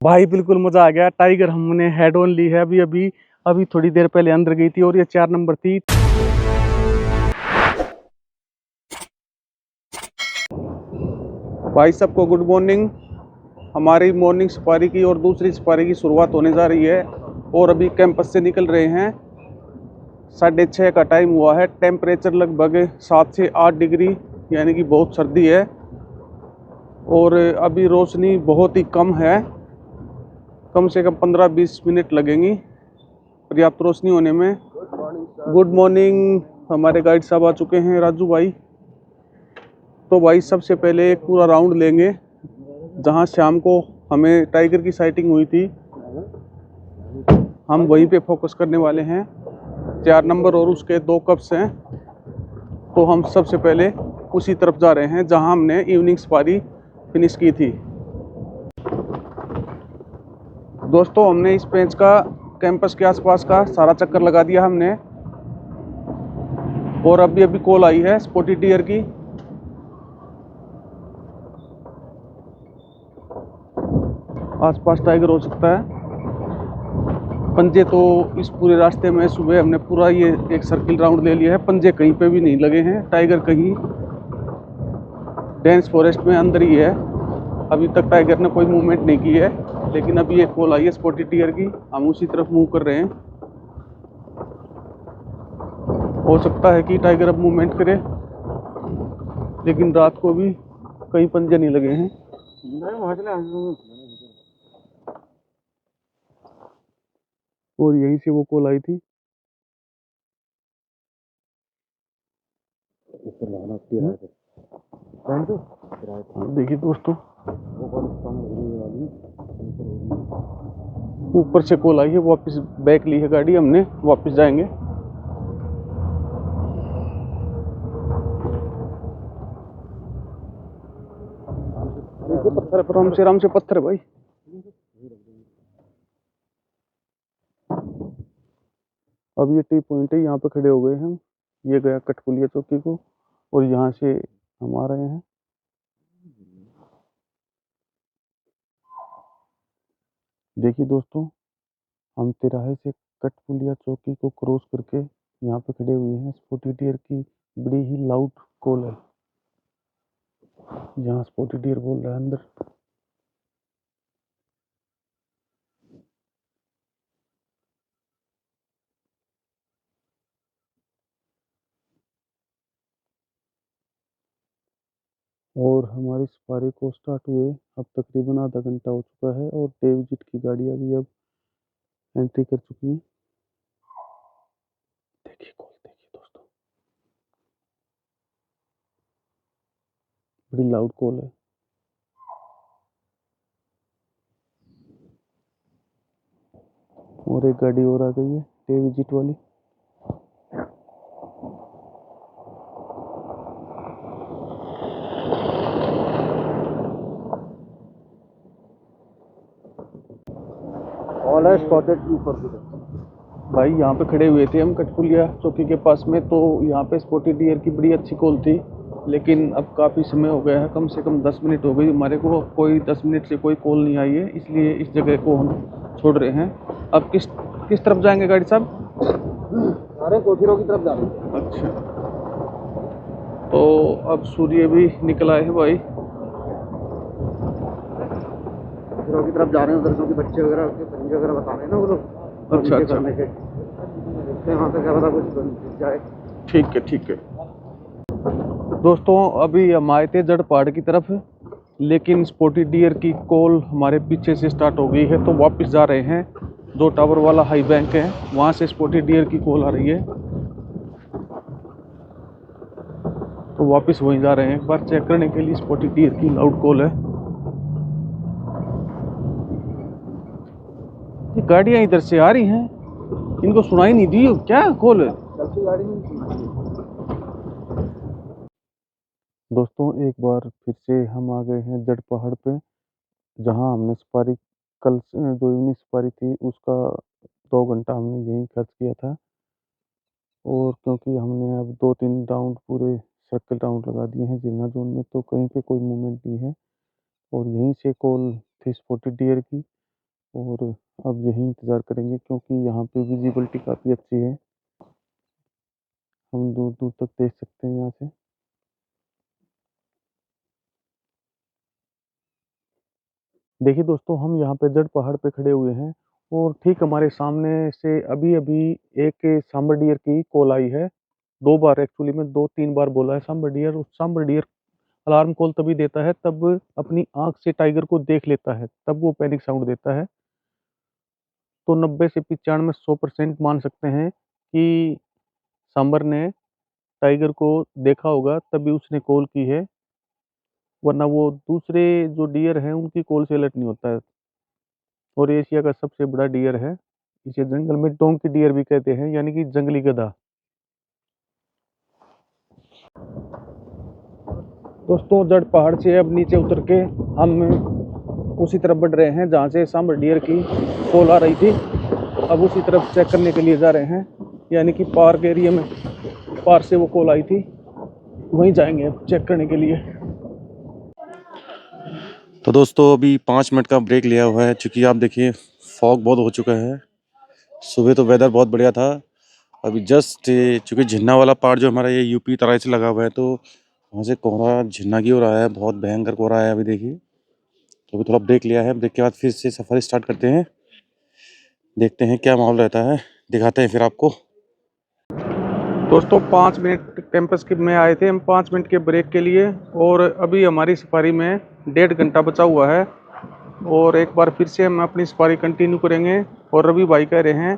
भाई बिल्कुल मजा आ गया। टाइगर हमने हेड ऑन ली है अभी अभी अभी थोड़ी देर पहले अंदर गई थी और ये 4 नंबर थी। भाई सबको गुड मॉर्निंग। हमारी मॉर्निंग सफारी की और दूसरी सफारी की शुरुआत होने जा रही है और अभी कैंपस से निकल रहे हैं। 6:30 का टाइम हुआ है। टेम्परेचर लगभग 7 से 8 डिग्री यानी कि बहुत सर्दी है और अभी रोशनी बहुत ही कम है। कम से कम 15-20 मिनट लगेंगी पर्याप्त रोशनी होने में। Good morning. हमारे गाइड साहब आ चुके हैं, राजू भाई। तो भाई सबसे पहले एक पूरा राउंड लेंगे जहां शाम को हमें टाइगर की साइटिंग हुई थी। हम वहीं पे फोकस करने वाले हैं। 4 नंबर और उसके 2 कप्स हैं। तो हम सबसे पहले उसी तरफ जा रहे हैं जहां हमने इवनिंग सफारी फिनिश की थी। दोस्तों हमने इस पेंच का कैंपस के आसपास का सारा चक्कर लगा दिया हमने और अभी अभी कॉल आई है स्पॉटी डियर की। आसपास टाइगर हो सकता है। पंजे तो इस पूरे रास्ते में सुबह हमने पूरा ये एक सर्किल राउंड ले लिया है। पंजे कहीं पे भी नहीं लगे हैं। टाइगर कहीं डेंस फॉरेस्ट में अंदर ही है। अभी तक टाइगर ने कोई मूवमेंट नहीं की है, लेकिन अभी एक कॉल आई है स्पॉटी डियर की। हम उसी तरफ मूव कर रहे हैं। हो सकता है कि टाइगर अब मूवमेंट करे, लेकिन रात को भी कहीं पंजे नहीं लगे हैं। और यहीं से वो कॉल आई थी। देखिए दोस्तों, ऊपर से कॉल आई है। वापस बैक ली है गाड़ी हमने, वापस जाएंगे। पत्थर पर आराम से पत्थर है भाई। अब ये टी पॉइंट है, यहाँ पे खड़े हो गए हम। ये गया कठपुलिया चौकी को और यहाँ से हम आ रहे हैं। देखिए दोस्तों, हम तिराहे से कठपुलिया चौकी को क्रॉस करके यहाँ पे खड़े हुए हैं। स्पॉटी डियर की बड़ी ही लाउड कॉल है। यहाँ स्पॉटी डियर बोल रहा है अंदर। और हमारी सफारी को स्टार्ट हुए अब तकरीबन आधा घंटा हो चुका है और डे विजिट की गाड़ियाँ भी अब एंट्री कर चुकी हैं। देखिए कॉल, देखिए दोस्तों, बड़ी लाउड कॉल है। और एक गाड़ी और आ गई है डे विजिट वाली। ऑल है स्पॉटेड ऊपर की भाई। यहाँ पे खड़े हुए थे हम कठपुलिया चौकी के पास में, तो यहाँ पे स्पॉटी डियर की बड़ी अच्छी कॉल थी। लेकिन अब काफ़ी समय हो गया है, कम से कम 10 मिनट हो गई हमारे को, कोई 10 मिनट से कोई कॉल नहीं आई है। इसलिए इस जगह को हम छोड़ रहे हैं। अब किस किस तरफ जाएंगे गाड़ी साहब? अरे कोठीरों की तरफ जा रहे हैं। अच्छा, तो अब सूर्य भी निकल आए हैं भाई। कोठीरों की तरफ जा रहे हैं उधर, क्योंकि बच्चे वगैरह पंजे वगैरह बता रहे हैं ना वो लोग। अच्छा अच्छा, वहाँ पे क्या पता कुछ बन जाए। ठीक है ठीक है। दोस्तों अभी हम आए थे जड़ पहाड़ की तरफ, लेकिन स्पॉटी डियर की कॉल हमारे पीछे से स्टार्ट हो गई है, तो वापस जा रहे हैं। जो टावर वाला हाई बैंक है वहाँ से स्पॉटी डियर की कॉल आ रही है, तो वापस वहीं जा रहे हैं एक बार चेक करने के लिए। स्पॉटी डियर की लाउड कॉल है। ये गाड़ियाँ इधर से आ रही हैं, इनको सुनाई नहीं दी क्या कॉल है? दोस्तों एक बार फिर से हम आ गए हैं जड़ पहाड़ पे, जहां हमने सफारी कल जो इवनिंग सफारी थी उसका 2 घंटा हमने यहीं खर्च किया था। और क्योंकि हमने अब 2-3 राउंड पूरे सर्कल राउंड लगा दिए हैं जिन्ना जोन में, तो कहीं पे कोई मूवमेंट नहीं है। और यहीं से कॉल थी स्पॉटी डियर की। और अब यही इंतज़ार करेंगे क्योंकि यहाँ पे विजिबिलिटी काफ़ी अच्छी है, हम दूर दूर तक देख सकते हैं यहाँ से। देखिए दोस्तों, हम यहाँ पे जड़ पहाड़ पे खड़े हुए हैं और ठीक हमारे सामने से अभी अभी एक सांबर डियर की कॉल आई है। 2 बार एक्चुअली में 2-3 बार बोला है सांबर डियर। और सांबर डियर अलार्म कॉल तभी देता है तब अपनी आंख से टाइगर को देख लेता है, तब वो पैनिक साउंड देता है। तो 90 से 95 100% मान सकते हैं कि सांबर ने टाइगर को देखा होगा तभी उसने कॉल की है, वरना वो दूसरे जो डियर हैं उनकी कॉल से अलर्ट नहीं होता है। और एशिया का सबसे बड़ा डियर है, इसे जंगल में डोंकी डियर भी कहते हैं, यानी कि जंगली गधा। दोस्तों, जड़ पहाड़ से अब नीचे उतर के हम उसी तरफ बढ़ रहे हैं जहाँ से सांबर डियर की कॉल आ रही थी। अब उसी तरफ चेक करने के लिए जा रहे हैं, यानी कि पार्क एरिया में पार से वो कॉल आई थी, वहीं जाएंगे अब चेक करने के लिए। तो दोस्तों अभी 5 मिनट का ब्रेक लिया हुआ है, क्योंकि आप देखिए फॉग बहुत हो चुका है। सुबह तो वेदर बहुत बढ़िया था, अभी जस्ट चूँकि झिन्ना वाला पार्ट जो हमारा ये यूपी तराई से लगा हुआ है, तो वहाँ से कोहरा झिन्ना की ओर आया है, बहुत भयंकर कोहरा है अभी देखिए। तो अभी थोड़ा ब्रेक लिया है, ब्रेक के बाद फिर से सफारी स्टार्ट करते हैं, देखते हैं क्या माहौल रहता है, दिखाते हैं फिर आपको। दोस्तों, 5 मिनट कैंपस के में आए थे हम, 5 मिनट के ब्रेक के लिए, और अभी हमारी सफारी में 1.5 घंटा बचा हुआ है। और एक बार फिर से हम अपनी सफारी कंटिन्यू करेंगे। और रवि भाई कह रहे हैं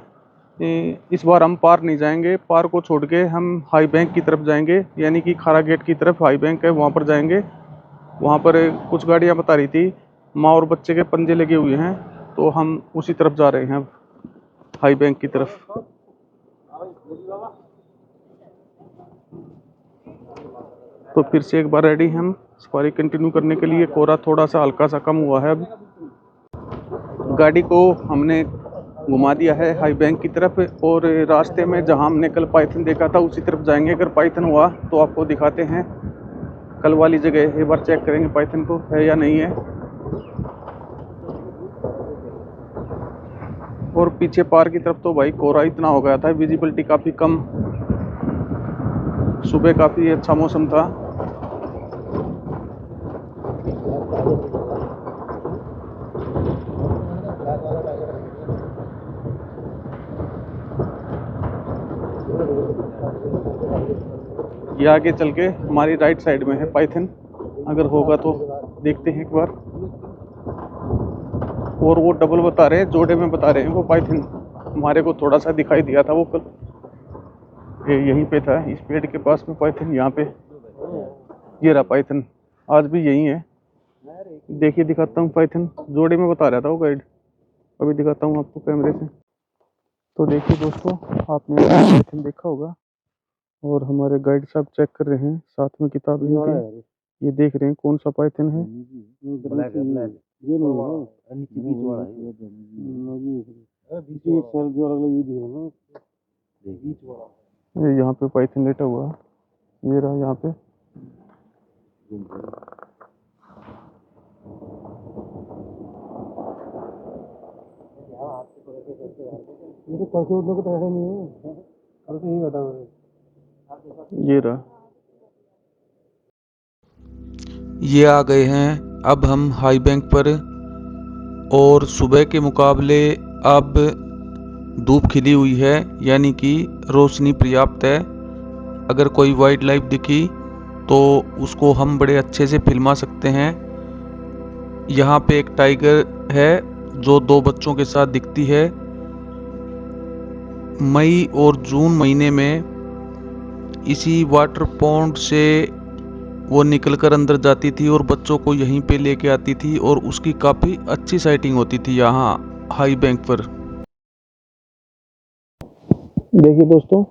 इस बार हम पार नहीं जाएंगे, पार को छोड़ के हम हाई बैंक की तरफ जाएंगे, यानी कि खारा गेट की तरफ हाई बैंक है, वहाँ पर जाएंगे। वहाँ पर कुछ गाड़ियाँ बता रही थी माँ और बच्चे के पंजे लगे हुए हैं, तो हम उसी तरफ जा रहे हैं, हाई बैंक की तरफ। तो फिर से एक बार रेडी हम सफारी कंटिन्यू करने के लिए। कोहरा थोड़ा सा हल्का सा कम हुआ है अब। गाड़ी को हमने घुमा दिया है हाई बैंक की तरफ, और रास्ते में जहां हमने कल पाइथन देखा था उसी तरफ जाएंगे। अगर पाइथन हुआ तो आपको दिखाते हैं, कल वाली जगह एक बार चेक करेंगे पाइथन को है या नहीं है। और पीछे पार की तरफ तो भाई कोहरा इतना हो गया था, विजिबिलिटी काफ़ी कम। सुबह काफ़ी अच्छा मौसम था। ये आगे चल के हमारी राइट साइड में है पाइथन, अगर होगा तो देखते हैं एक बार। और वो डबल बता रहे हैं, जोड़े में बता रहे हैं वो पाइथन। हमारे को थोड़ा सा दिखाई दिया था वो कल, यहीं पे था इस पेड़ के पास में पाइथन, यहाँ पे ये रहा पाइथन, आज भी यही है। देखिए दिखाता हूँ, पाइथन जोड़े में बता रहा था वो गाइड, अभी दिखाता हूँ आपको कैमरे से। तो देखिए दोस्तों, आपने पाइथन देखा होगा, और हमारे गाइड साहब चेक कर रहे हैं, साथ में किताब इनकी ये देख रहे हैं कौन सा पाइथन है। ब्लैक है, ब्लैक ये नहीं है नीचे बीच वाला है ये सेल जो अलग ये दिख रहा है बीच वाला, ये यहाँ पे पाइथन लेटा हुआ है, ये रहा यहाँ पे। ये तो कैसे उठने को तैयार नहीं है, कल से ही बैठा हुआ है। ये रहा, ये आ गए हैं अब हम हाई बैंक पर। और सुबह के मुकाबले अब धूप खिली हुई है, यानी कि रोशनी पर्याप्त है। अगर कोई वाइल्ड लाइफ दिखी तो उसको हम बड़े अच्छे से फिल्मा सकते हैं। यहाँ पे एक टाइगर है जो 2 बच्चों के साथ दिखती है। मई और जून महीने में इसी वाटर पॉन्ड से वो निकलकर अंदर जाती थी और बच्चों को यहीं पे लेके आती थी, और उसकी काफ़ी अच्छी साइटिंग होती थी यहाँ हाई बैंक पर। देखिए दोस्तों,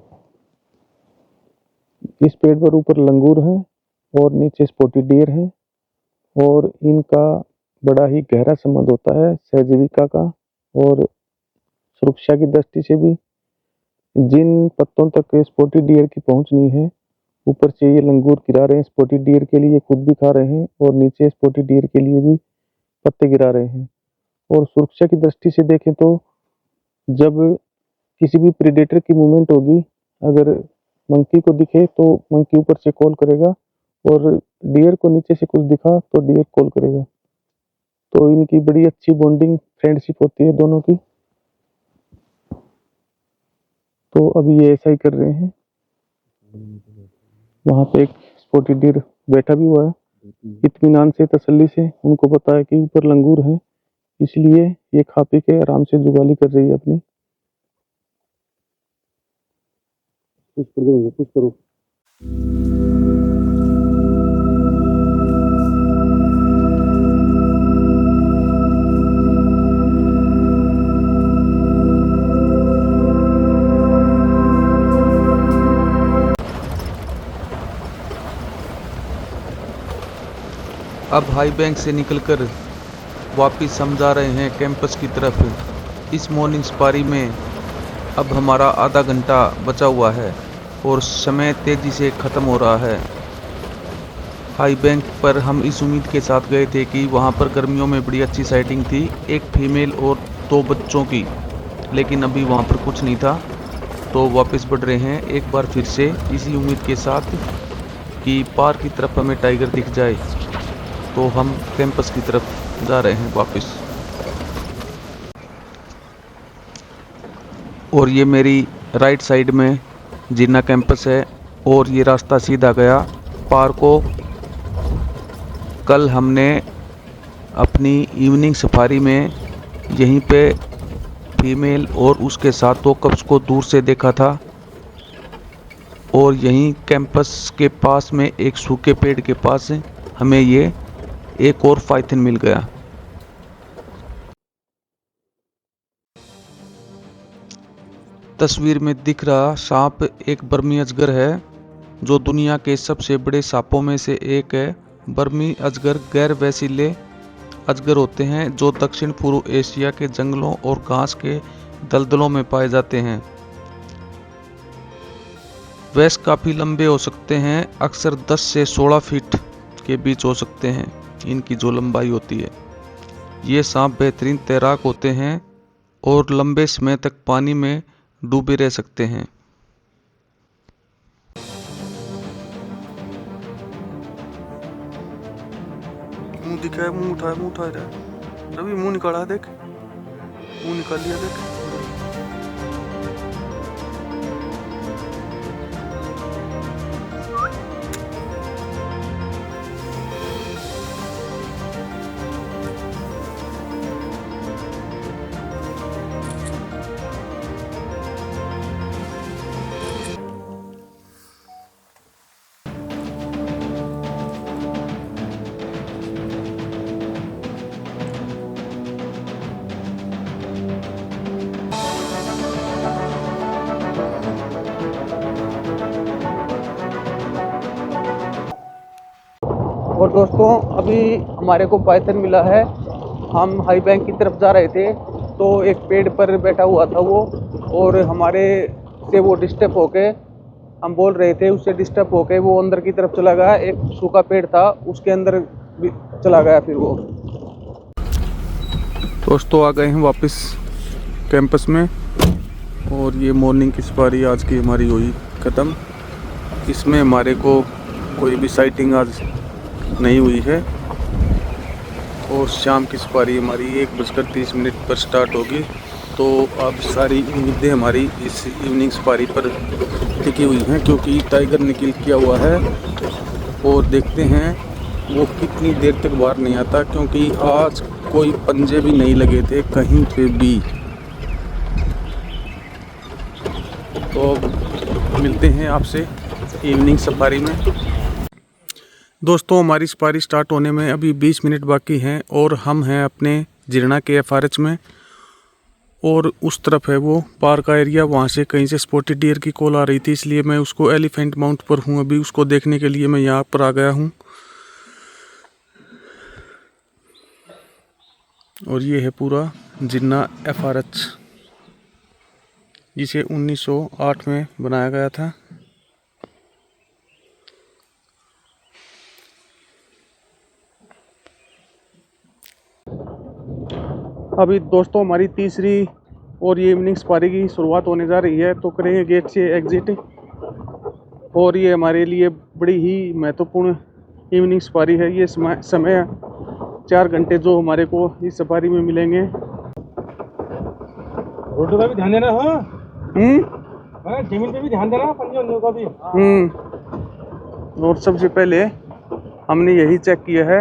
इस पेड़ पर ऊपर लंगूर है और नीचे स्पॉटेड डियर है, और इनका बड़ा ही गहरा संबंध होता है सहजीविका का और सुरक्षा की दृष्टि से भी। जिन पत्तों तक स्पॉटेड डियर की पहुंच नहीं है, ऊपर से ये लंगूर गिरा रहे हैं स्पॉटेड डियर के लिए, खुद भी खा रहे हैं और नीचे स्पॉटेड डियर के लिए भी पत्ते गिरा रहे हैं। और सुरक्षा की दृष्टि से देखें तो जब किसी भी प्रेडेटर की मूवमेंट होगी, अगर मंकी को दिखे तो मंकी ऊपर से कॉल करेगा और डियर को नीचे से कुछ दिखा तो डियर कॉल करेगा। तो इनकी बड़ी अच्छी बॉन्डिंग फ्रेंडशिप होती है दोनों की। तो अभी ये ऐसा ही कर रहे हैं। वहां पे एक स्पॉटेड डियर बैठा भी हुआ है, इत्मीनान से, तसल्ली से। उनको पता है कि ऊपर लंगूर है, इसलिए ये खा पी के आराम से जुगाली कर रही है अपनी। कुछ करो। अब हाई बैंक से निकलकर वापस हम जा रहे हैं कैंपस की तरफ। इस मॉर्निंग सफारी में अब हमारा आधा घंटा बचा हुआ है और समय तेज़ी से ख़त्म हो रहा है। हाई बैंक पर हम इस उम्मीद के साथ गए थे कि वहाँ पर गर्मियों में बड़ी अच्छी साइटिंग थी, एक फीमेल और 2 बच्चों की, लेकिन अभी वहाँ पर कुछ नहीं था। तो वापस बढ़ रहे हैं एक बार फिर से इसी उम्मीद के साथ कि पार की तरफ हमें टाइगर दिख जाए। तो हम कैंपस की तरफ जा रहे हैं वापस। और ये मेरी राइट साइड में जिन्ना कैंपस है और ये रास्ता सीधा गया पार को। कल हमने अपनी इवनिंग सफारी में यहीं पे फीमेल और उसके साथ 2 कप्स को दूर से देखा था और यहीं कैंपस के पास में एक सूखे पेड़ के पास हमें ये एक और पाइथन मिल गया। तस्वीर में दिख रहा सांप एक बर्मी अजगर है जो दुनिया के सबसे बड़े सांपों में से एक है। बर्मी अजगर गैर वैसीले अजगर होते हैं जो दक्षिण पूर्व एशिया के जंगलों और घास के दलदलों में पाए जाते हैं। वैसे काफ़ी लंबे हो सकते हैं, अक्सर 10 से 16 फीट के बीच हो सकते हैं इनकी जो लंबाई होती है। ये सांप बेहतरीन तैराक होते हैं और लंबे समय तक पानी में डूबे रह सकते हैं। मुंह दिखा है, मुंह उठा रहा है। रवि मुंह निकाला, देख मुंह निकाल लिया, देख। और दोस्तों अभी हमारे को पाइथन मिला है। हम हाई बैंक की तरफ जा रहे थे तो एक पेड़ पर बैठा हुआ था वो, और हमारे से वो डिस्टर्ब होके, हम बोल रहे थे उससे डिस्टर्ब होके वो अंदर की तरफ चला गया। एक सूखा पेड़ था उसके अंदर भी चला गया फिर वो। दोस्तों आ गए हैं वापस कैंपस में और ये मॉर्निंग की सफारी आज की हमारी हुई ख़त्म। इसमें हमारे को कोई भी साइटिंग आज नहीं हुई है और शाम की सफारी हमारी 1:30 पर स्टार्ट होगी। तो अब सारी उम्मीदें हमारी इस इवनिंग सफारी पर टिकी हुई हैं क्योंकि टाइगर निकल किया हुआ है और देखते हैं वो कितनी देर तक बाहर नहीं आता, क्योंकि आज कोई पंजे भी नहीं लगे थे कहीं पे भी। तो मिलते हैं आपसे इवनिंग सफारी में। दोस्तों हमारी सफारी स्टार्ट होने में अभी 20 मिनट बाकी हैं और हम हैं अपने जिरना के एफआरएच में, और उस तरफ है वो पार का एरिया। वहाँ से कहीं से स्पॉटेड डियर की कॉल आ रही थी, इसलिए मैं उसको एलिफेंट माउंट पर हूँ अभी, उसको देखने के लिए मैं यहाँ पर आ गया हूँ। और ये है पूरा जिन्ना एफआरएच जिसे 1908 में बनाया गया था। अभी दोस्तों हमारी तीसरी और ये इवनिंग सफारी की शुरुआत होने जा रही है, तो करेंगे गेट से एग्जिट। और ये हमारे लिए बड़ी ही महत्वपूर्ण इवनिंग सफारी है। ये समय 4 घंटे जो हमारे को इस सफारी में मिलेंगे। रोड का भी ध्यान देना। हाँ हम्म जमीन पे भी ध्यान देना, पंजे उंजे का भी। और सबसे पहले हमने यही चेक किया है,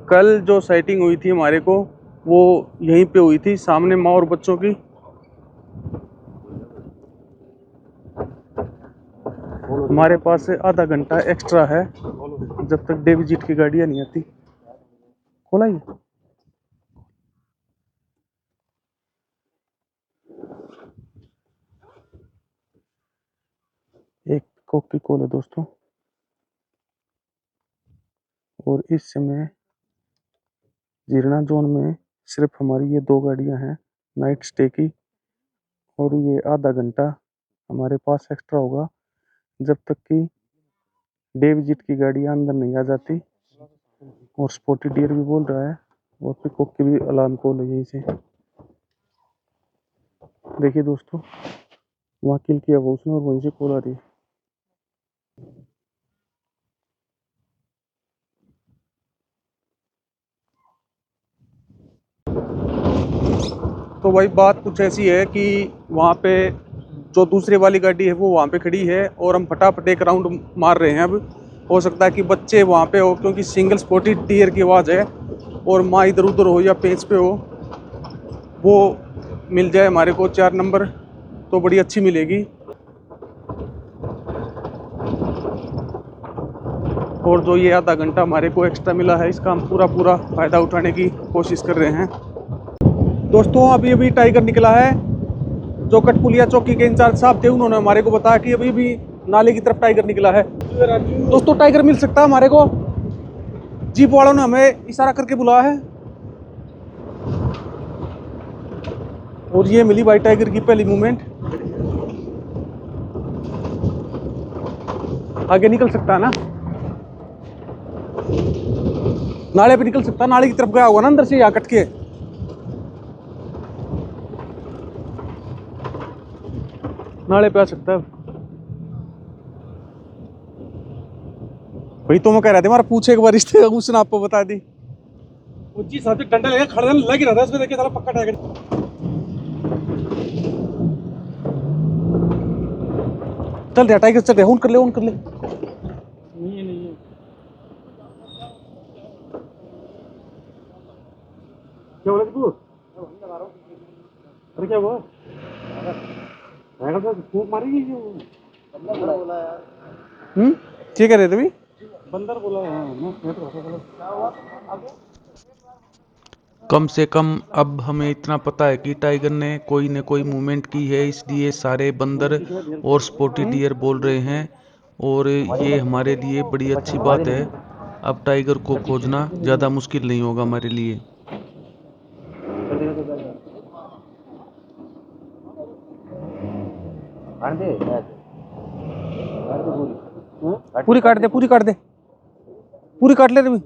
कल जो साइटिंग हुई थी हमारे को वो यहीं पे हुई थी, सामने माँ और बच्चों की। हमारे पास आधा घंटा एक्स्ट्रा है जब तक डे विजिट की गाड़ियाँ नहीं आती। खोला ये एक कॉपी कॉल है दोस्तों। और इस समय जीरणा जोन में सिर्फ हमारी ये 2 गाड़ियां हैं नाइट स्टे की, और ये आधा घंटा हमारे पास एक्स्ट्रा होगा जब तक कि डे विजिट की गाड़ियां अंदर नहीं आ जाती। और स्पॉटेड डियर भी बोल रहा है, और पिकॉक की भी अलार्म कॉल है यहीं से। देखिए दोस्तों, वहाँ किल किया वो उसने और वहीं से कॉल आ रही है। तो भाई बात कुछ ऐसी है कि वहाँ पे जो दूसरी वाली गाड़ी है वो वहाँ पे खड़ी है, और हम फटाफट एक राउंड मार रहे हैं। अब हो सकता है कि बच्चे वहाँ पे हो, क्योंकि सिंगल स्पॉटेड डियर की आवाज़ है, और माँ इधर उधर हो या पेच पे हो, वो मिल जाए हमारे को 4 नंबर तो बड़ी अच्छी मिलेगी। और जो ये आधा घंटा हमारे को एक्स्ट्रा मिला है, इसका हम पूरा फ़ायदा उठाने की कोशिश कर रहे हैं। दोस्तों अभी अभी टाइगर निकला है। जो कटपुलिया चौकी के इंचार्ज साहब थे उन्होंने हमारे को बताया कि अभी भी नाले की तरफ टाइगर निकला है। दोस्तों टाइगर मिल सकता है हमारे को, जीप वालों ने हमें इशारा करके बुलाया है। और ये मिली भाई टाइगर की पहली मूवमेंट। आगे निकल सकता है ना, नाले पे निकल सकता है, नाले की तरफ गया होगा ना अंदर से, यहाँ कट के। नाले पे आ सकता है भाई। तो मैं कह रहा था हमारा पूछे एक बार रिश्ते उसने आपको बता दी। ऊंची साथ डंडा लेके खड़ा लग ही रहा था, उसमें देखिए साला पक्का टाइगर। चल रहा टाइगर, चल रहा, ऑन कर ले, ऑन कर ले। नहीं है क्या बोला तू? अरे क्या हुआ? टाइगर तो फूंक मारेगी क्यों? बंदर बोला यार। क्या कह रहे थे भाई? बंदर बोला। हाँ मैं तो बोला क्या हुआ आगे। कम से कम अब हमें इतना पता है कि टाइगर ने कोई न कोई मूवमेंट की है, इसलिए सारे बंदर और स्पॉटेड डियर बोल रहे हैं, और ये हमारे लिए बड़ी अच्छी बात है। अब टाइगर को खोजना ज़्यादा मुश्किल नहीं होगा हमारे लिए। पूरी काट दे, पूरी काट दे, पूरी काट ले रवि।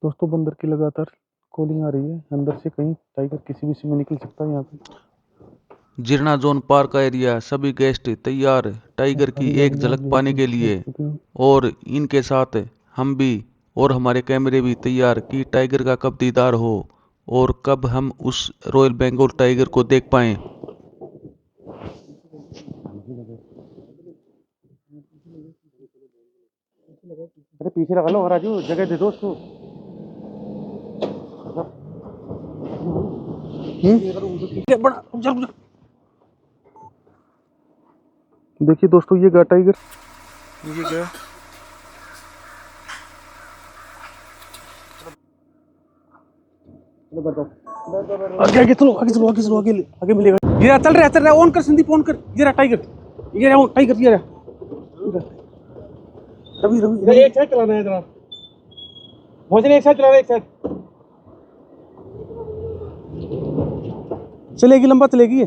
दोस्तों बंदर की लगातार कॉलिंग आ रही है अंदर से, कहीं टाइगर किसी भी समय निकल सकता है यहाँ पे। जीरणा जोन पार का एरिया, सभी गेस्ट तैयार टाइगर की एक झलक पाने के लिए, और इनके साथ हम भी और हमारे कैमरे भी तैयार कि टाइगर का कब दीदार हो और कब हम उस रॉयल बंगाल टाइगर को देख पाएं। अरे पीछे लगा लो राजू, जगह दे दो उसको। देखिए दोस्तों ये गया टाइगर, ये गया। आगे आगे चलो, आगे चलो, आगे चलो, आगे आगे मिलेगा। ये चल रहा है, ऑन कर संदीप, ऑन कर। ये रहा टाइगर, ये रहा टाइगर, ये रहा रवि रवि। एक साइड चलाना है जरा, भोजन एक साइड चलाना है, एक साइड चलेगी, लंबा चलेगी ये।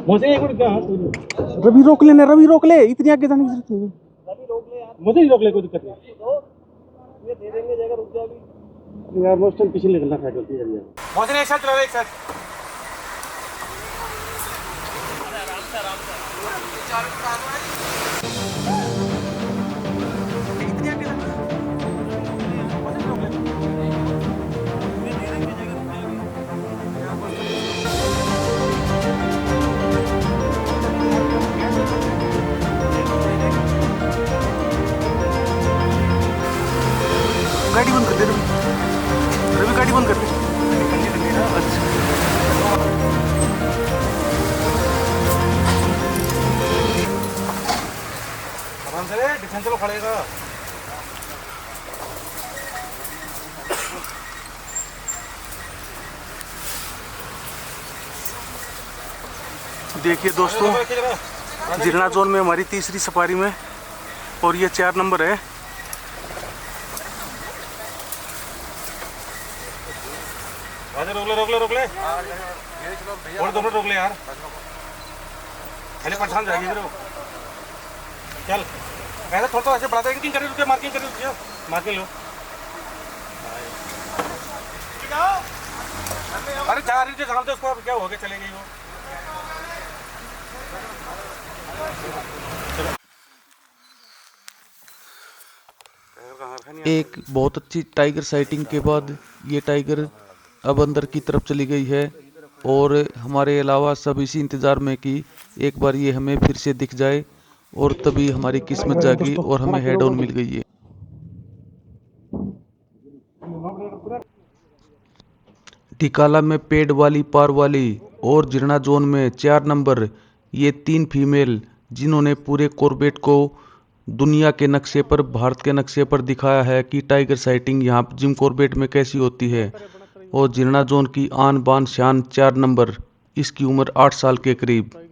मुझे एक मिनट क्या रवि रोक लेना, रवि रोक ले, इतनी आगे जाने की जरूरत नहीं है। मुझे ही रोक ले, कोई दिक्कत नहीं। ये दे देंगे जगह, रुक जा अभी यार, मैं उस टाइम पीछे निकलना था, गलती कर दिया। बहुत एक साथ चला रहे, एक साथ। गाड़ी बंद कर दे रवि, रवि गाड़ी बंद कर दे। आराम से रे, डिफेंस चलो खड़ेगा। देखिए दोस्तों, जिरना जोन में हमारी तीसरी सफारी में, और ये 4 नंबर है। रोक ले, रोक ले, रोक ले। और 2 मिनट रोक ले यार, पहले परेशान जाएगी फिर वो। चल ऐसा थोड़ा ऐसे बढ़ाते हैं कि रुकिए, मार्किंग करिए, रुकिए, मार्किंग लो। अरे जा रही थी काम से, उसको अब क्या हो गया, चले गई वो। एक बहुत अच्छी टाइगर साइटिंग के बाद ये टाइगर अब अंदर की तरफ चली गई है, और हमारे अलावा सब इसी इंतज़ार में कि एक बार ये हमें फिर से दिख जाए, और तभी हमारी किस्मत जागी और हमें हेड ऑन मिल गई है। टिकाला में पेड़ वाली, पार वाली और जिरना जोन में 4 नंबर, ये 3 फीमेल जिन्होंने पूरे कॉर्बेट को दुनिया के नक्शे पर, भारत के नक्शे पर दिखाया है कि टाइगर साइटिंग यहाँ जिम कॉर्बेट में कैसी होती है। और जिरना जोन की आन बान शान 4 नंबर, इसकी उम्र 8 साल के करीब। रोक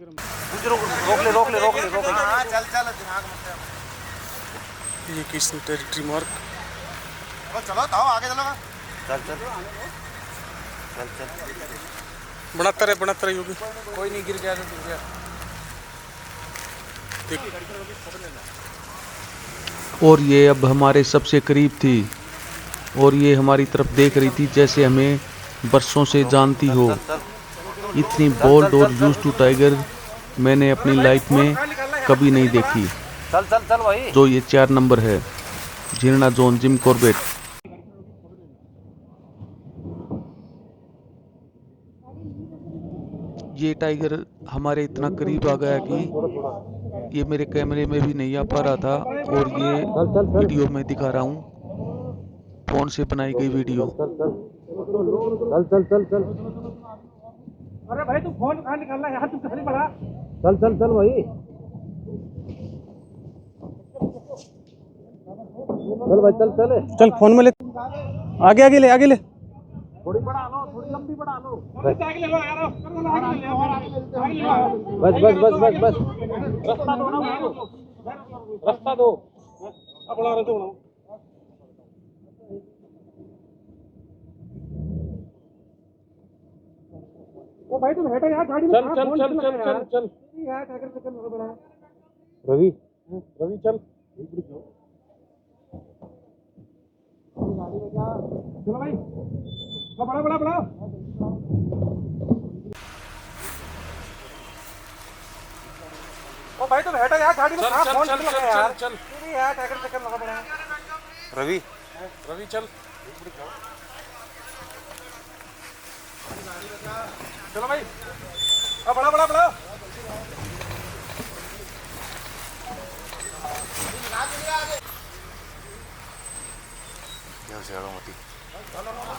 ले, रोक ले, रोक ले, रोक ले। चल चल, ये किस टेरिटरी मार्क, चलो तो आगे चलो। चल चल चल चल, बनाता रहे योगी। कोई नहीं, गिर गया तो गिर गया। और ये अब हमारे सबसे करीब थी, और ये हमारी तरफ देख रही थी जैसे हमें बरसों से जानती हो। इतनी बोल्ड और यूज्ड टू टाइगर मैंने अपनी लाइफ में कभी नहीं देखी। चल चल चल भाई। जो ये 4 नंबर है, जिरना जोन जिम कॉर्बेट। ये टाइगर हमारे इतना करीब आ गया कि ये मेरे कैमरे में भी नहीं आ पा रहा था, और ये वीडियो में दिखा रहा हूँ, फोन से बनाई गई वीडियो। चल चल चल चल। अरे भाई तू फोन कहाँ निकालना यार, तू कहीं बड़ा। चल चल चल भाई, चल भाई, चल चल चल फोन में ले, आगे आगे ले, आगे ले। थोड़ी बढ़ा लो, थोड़ी लंबी बढ़ा लो। आगे ले लो यार, बस बस बस बस बस, रास्ता दो ना, रास्ता दो। अपना रास्ता बनाओ। ओ भाई तुम हटो यार, गाड़ी में चल चल चल चल चल चल यार, टाइगर चक्कर में बड़ा। रवि, रवि चल, गाड़ी में जा, चलो भाई, बड़ा बड़ा बड़ा। ओ भाई तुम हटो यार, गाड़ी में कहां फोन चल रहा है यार। चल यार, टाइगर चक्कर लगा पड़ा। रवि, रवि चल, चलो भाई, अब बड़ा बड़ा बड़ा।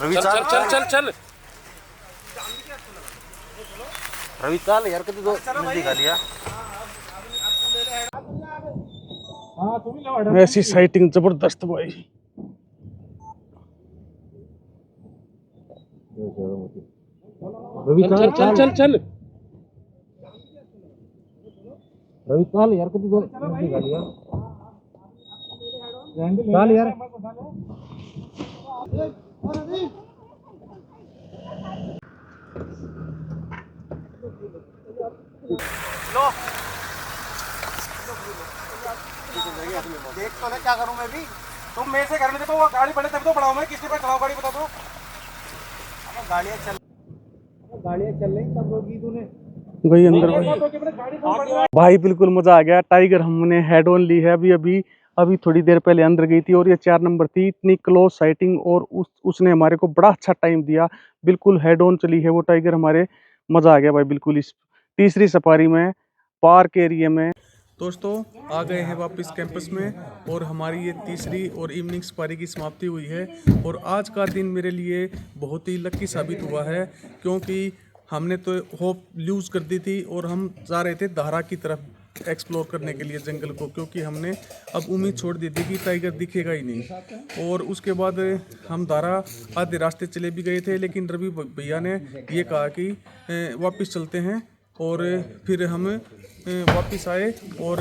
रवि चल चल चल चल, रवि चल यार, कितनी दो दिखा लिया। हाँ तुम ही लो। ऐसी साइटिंग जबरदस्त भाई। रवि चल चल चल चल, रवि चल यार, कितनी दो दिखा लिया। चल यार, देख तो ले क्या करूं मैं भी। तुम मेरे से घर में तो वो गाड़ी पड़े तब तो बढ़ाऊं मैं, किसके पे चलाओ गाड़ी बता दो। गाड़ियाँ चल रही तब होगी तूने भाई अंदर भाई बिल्कुल मजा आ गया। टाइगर हमने हेड ऑन ली है अभी थोड़ी देर पहले अंदर गई थी और ये 4 नंबर थी। इतनी क्लोज साइटिंग और उसने हमारे को बड़ा अच्छा टाइम दिया। बिल्कुल हेड ऑन चली है वो टाइगर हमारे। मजा आ गया भाई बिल्कुल इस तीसरी सफारी में पार्क एरिया में। दोस्तों आ गए हैं वापस कैंपस में और हमारी ये तीसरी और इवनिंग सफारी की समाप्ति हुई है। और आज का दिन मेरे लिए बहुत ही लकी साबित हुआ है, क्योंकि हमने तो होप लूज कर दी थी और हम जा रहे थे धारा की तरफ एक्सप्लोर करने के लिए जंगल को, क्योंकि हमने अब उम्मीद छोड़ दी थी कि टाइगर दिखेगा ही नहीं। और उसके बाद हम धारा आधे रास्ते चले भी गए थे, लेकिन रवि भैया ने ये कहा कि वापस चलते हैं। और फिर हम वापस आए और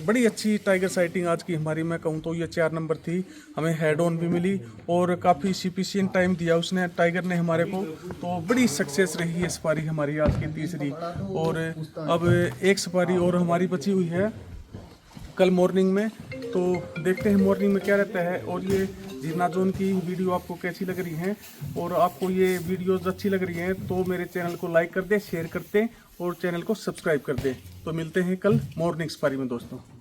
बड़ी अच्छी टाइगर साइटिंग आज की हमारी। मैं कहूँ तो ये 4 नंबर थी। हमें हेड ऑन भी मिली और काफ़ी सफिशिएंट टाइम दिया उसने, टाइगर ने हमारे को। तो बड़ी सक्सेस रही है सफारी हमारी आज की तीसरी। और अब एक सफारी और हमारी बची हुई है कल मॉर्निंग में, तो देखते हैं मॉर्निंग में क्या रहता है। और ये झीरना जोन की वीडियो आपको कैसी लग रही है, और आपको ये वीडियोस अच्छी लग रही हैं तो मेरे चैनल को लाइक कर दें, शेयर कर दें और चैनल को सब्सक्राइब कर दें। तो मिलते हैं कल मॉर्निंग सफारी में दोस्तों।